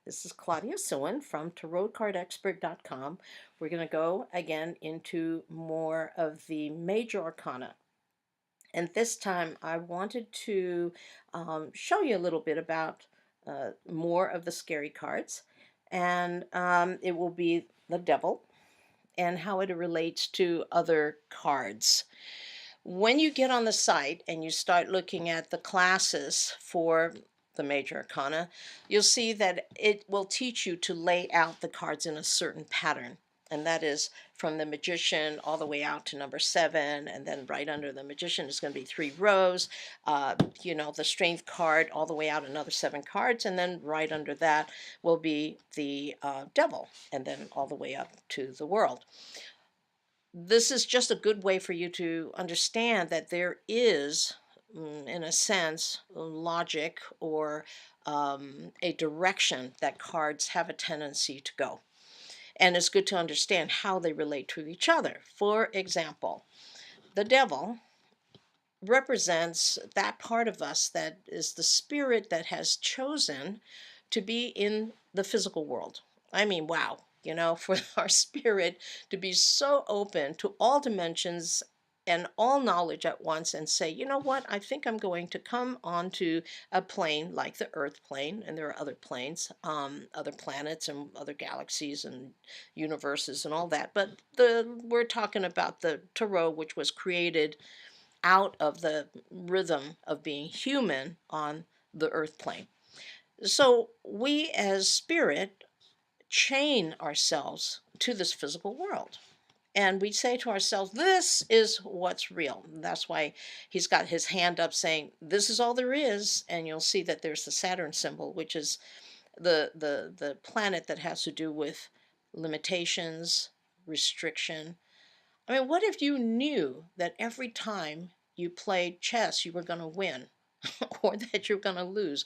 This is Claudia Suen from TarotCardExpert.com. We're going to go again into more of the major arcana. And this time I wanted to show you a little bit about more of the scary cards. And it will be the devil and how it relates to other cards. When you get on the site and you start looking at the classes for the major arcana, you'll see that it will teach you to lay out the cards in a certain pattern. And that is from the magician all the way out to number 7. And then right under the magician is going to be 3 rows. The strength card all the way out another 7 cards. And then right under that will be the devil. And then all the way up to the world. This is just a good way for you to understand that there is, in a sense, logic or a direction that cards have a tendency to go. And it's good to understand how they relate to each other. For example, the devil represents that part of us that is the spirit that has chosen to be in the physical world. I mean, wow, for our spirit to be so open to all dimensions and all knowledge at once and say, you know what, I think I'm going to come onto a plane like the Earth plane, and there are other planes, other planets and other galaxies and universes and all that. But we're talking about the tarot, which was created out of the rhythm of being human on the earth plane. So we as spirit chain ourselves to this physical world. And we say to ourselves, this is what's real. That's why he's got his hand up saying, this is all there is. And you'll see that there's the Saturn symbol, which is the planet that has to do with limitations, restriction. I mean, what if you knew that every time you played chess, you were going to win or that you're going to lose,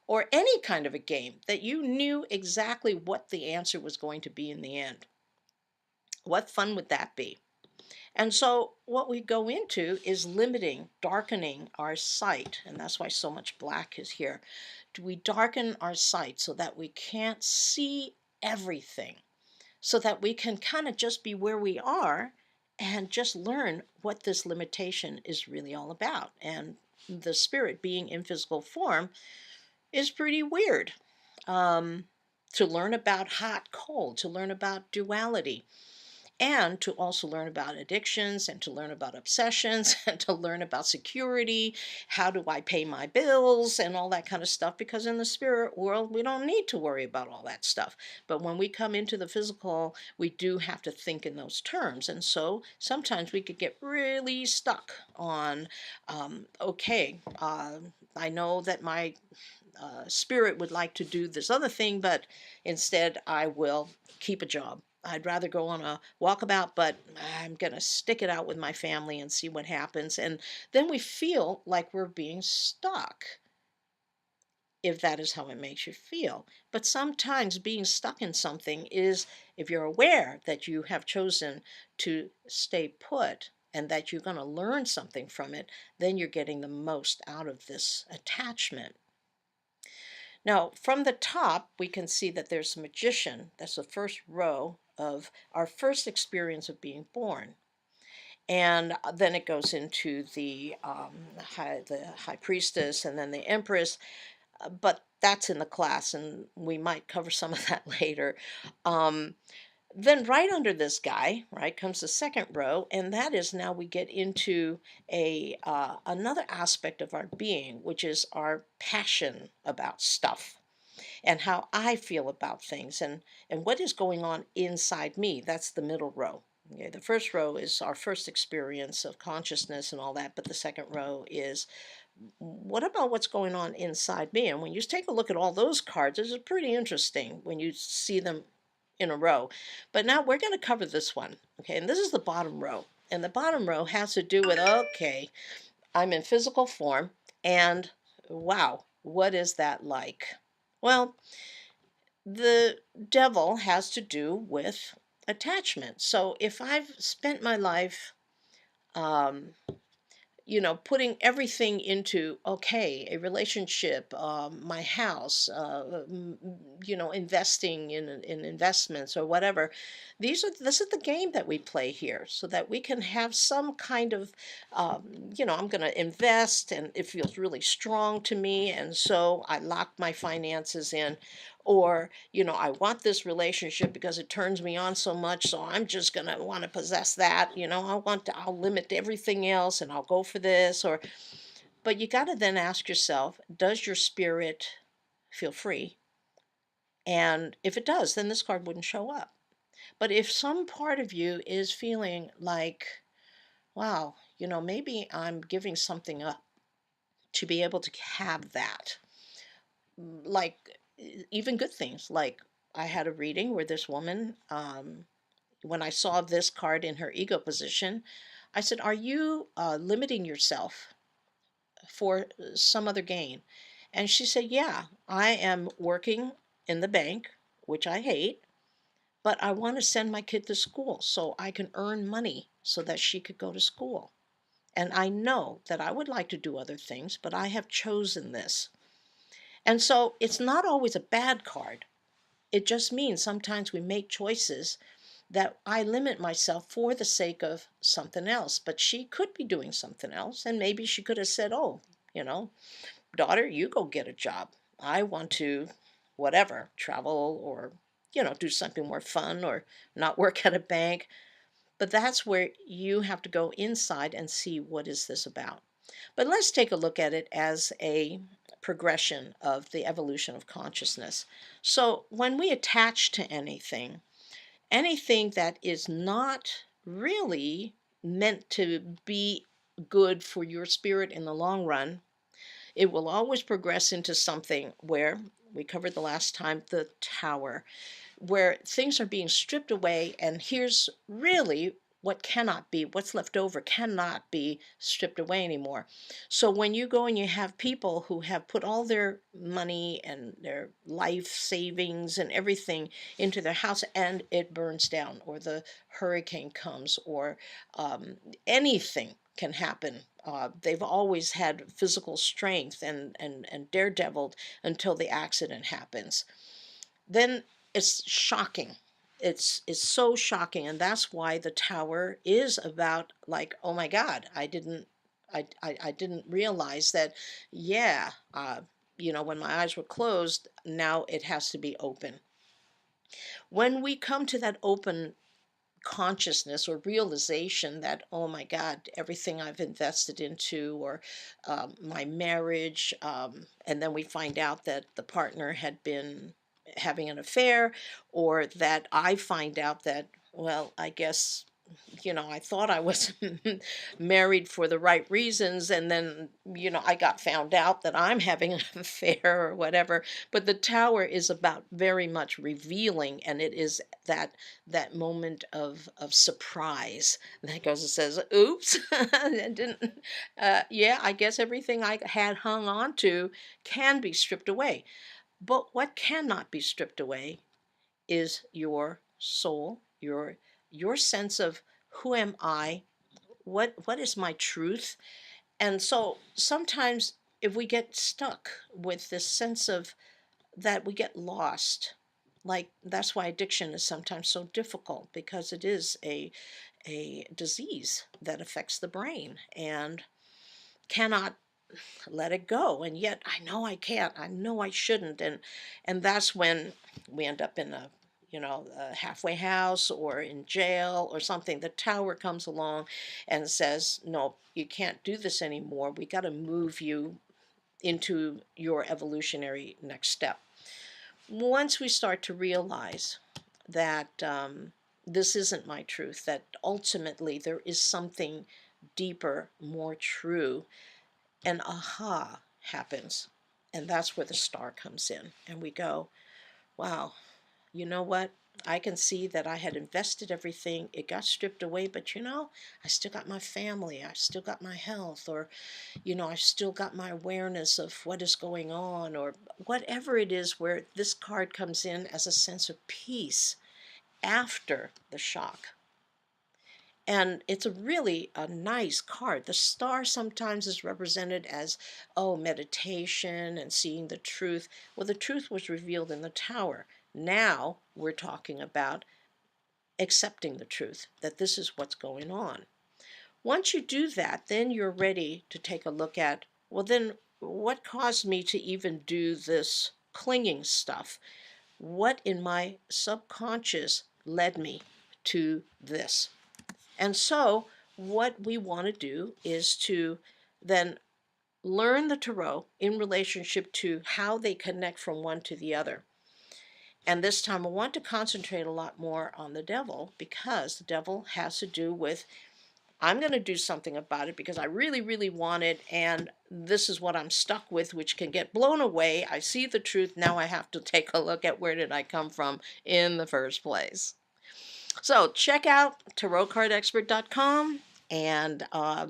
or any kind of a game that you knew exactly what the answer was going to be in the end? What fun would that be? And so, what we go into is limiting, darkening our sight. And that's why so much black is here. Do we darken our sight so that we can't see everything? So that we can kind of just be where we are and just learn what this limitation is really all about. And the spirit being in physical form is pretty weird. Um, to learn about hot, cold, to learn about duality, and to also learn about addictions and to learn about obsessions and to learn about security. How do I pay my bills and all that kind of stuff? Because in the spirit world, we don't need to worry about all that stuff. But when we come into the physical, we do have to think in those terms. And so sometimes we could get really stuck on, okay, I know that my spirit would like to do this other thing, but instead I will keep a job. I'd rather go on a walkabout, but I'm going to stick it out with my family and see what happens. And then we feel like we're being stuck, if that is how it makes you feel. But sometimes being stuck in something is, if you're aware that you have chosen to stay put and that you're going to learn something from it, then you're getting the most out of this attachment. Now, from the top, we can see that there's a magician. That's the first row of our first experience of being born. And then it goes into the high priestess and then the empress, but that's in the class, and we might cover some of that later. Um, then right under this guy, right, comes the second row, and that is now we get into another aspect of our being, which is our passion about stuff and how I feel about things and what is going on inside me. That's the middle row. Okay, the first row is our first experience of consciousness and all that, but the second row is what about what's going on inside me? And when you take a look at all those cards, it's pretty interesting when you see them in a row. But now we're going to cover this one. Okay, and this is the bottom row. And the bottom row has to do with, okay, I'm in physical form, and wow, what is that like? Well, the devil has to do with attachment. So if I've spent my life um, putting everything into, okay, a relationship, my house, investing in investments or whatever. This is the game that we play here, so that we can have some kind of, I'm going to invest, and it feels really strong to me, and so I lock my finances in. Or, I want this relationship because it turns me on so much, so I'm just going to want to possess that. I'll limit everything else and I'll go for this. Or, but you got to then ask yourself, does your spirit feel free? And if it does, then this card wouldn't show up. But if some part of you is feeling like, wow, maybe I'm giving something up to be able to have that, like even good things. Like, I had a reading where this woman, when I saw this card in her ego position, I said, are you limiting yourself for some other gain? And she said, yeah, I am working in the bank, which I hate, but I want to send my kid to school so I can earn money so that she could go to school. And I know that I would like to do other things, but I have chosen this. And so it's not always a bad card. It just means sometimes we make choices that I limit myself for the sake of something else. But she could be doing something else. And maybe she could have said, oh, you know, daughter, you go get a job. I want to, whatever, travel or, do something more fun or not work at a bank. But that's where you have to go inside and see, what is this about? But let's take a look at it as a progression of the evolution of consciousness. So when we attach to anything that is not really meant to be good for your spirit in the long run, it will always progress into something where we covered the last time, the tower, where things are being stripped away. And here's really what cannot be, what's left over cannot be stripped away anymore. So when you go and you have people who have put all their money and their life savings and everything into their house, and it burns down, or the hurricane comes, or anything can happen. They've always had physical strength and daredevil until the accident happens. Then it's shocking. It's so shocking, and that's why the tower is about, like, oh my God, I didn't realize that. Yeah, when my eyes were closed, now it has to be open. When we come to that open consciousness or realization that, oh my God, everything I've invested into, or my marriage, and then we find out that the partner had been having an affair, or that I find out that, well, I guess, I thought I was married for the right reasons, and then, I got found out that I'm having an affair or whatever. But the tower is about very much revealing, and it is that moment of surprise that goes and says, oops, I didn't, yeah, I guess everything I had hung on to can be stripped away. But what cannot be stripped away is your soul, your sense of, who am I? What is my truth? And so sometimes, if we get stuck with this sense of that, we get lost. Like, that's why addiction is sometimes so difficult, because it is a disease that affects the brain and cannot let it go. And yet I know I can't, I know I shouldn't. And that's when we end up in a halfway house or in jail or something. The tower comes along and says, no, you can't do this anymore. We got to move you into your evolutionary next step. Once we start to realize that this isn't my truth, that ultimately there is something deeper, more true, an aha happens. And that's where the star comes in. And we go, wow, you know what? I can see that I had invested everything. It got stripped away, but I still got my family. I still got my health, or, I still got my awareness of what is going on, or whatever it is, where this card comes in as a sense of peace after the shock. And it's a really a nice card. The star sometimes is represented as, oh, meditation and seeing the truth. Well, the truth was revealed in the tower. Now we're talking about accepting the truth, that this is what's going on. Once you do that, then you're ready to take a look at, well, then what caused me to even do this clinging stuff? What in my subconscious led me to this? And so, what we want to do is to then learn the tarot in relationship to how they connect from one to the other. And this time, I want to concentrate a lot more on the devil, because the devil has to do with, I'm going to do something about it because I really, really want it. And this is what I'm stuck with, which can get blown away. I see the truth. Now I have to take a look at, where did I come from in the first place? So check out tarotcardexpert.com and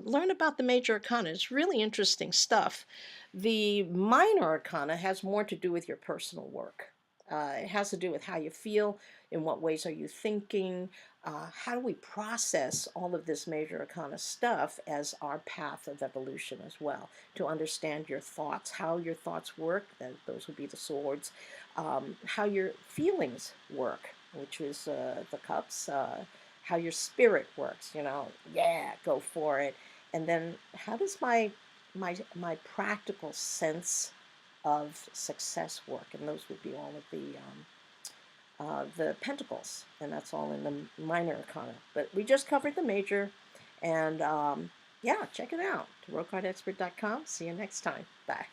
learn about the major arcana. It's really interesting stuff. The minor arcana has more to do with your personal work. It has to do with how you feel, in what ways are you thinking, how do we process all of this major arcana stuff as our path of evolution as well, to understand your thoughts, how your thoughts work, those would be the swords, how your feelings work, which is the cups, how your spirit works, yeah, go for it. And then how does my practical sense of success work? And those would be all of the pentacles, and that's all in the minor arcana. But we just covered the major, and yeah, check it out. TarotCardExpert.com. See you next time. Bye.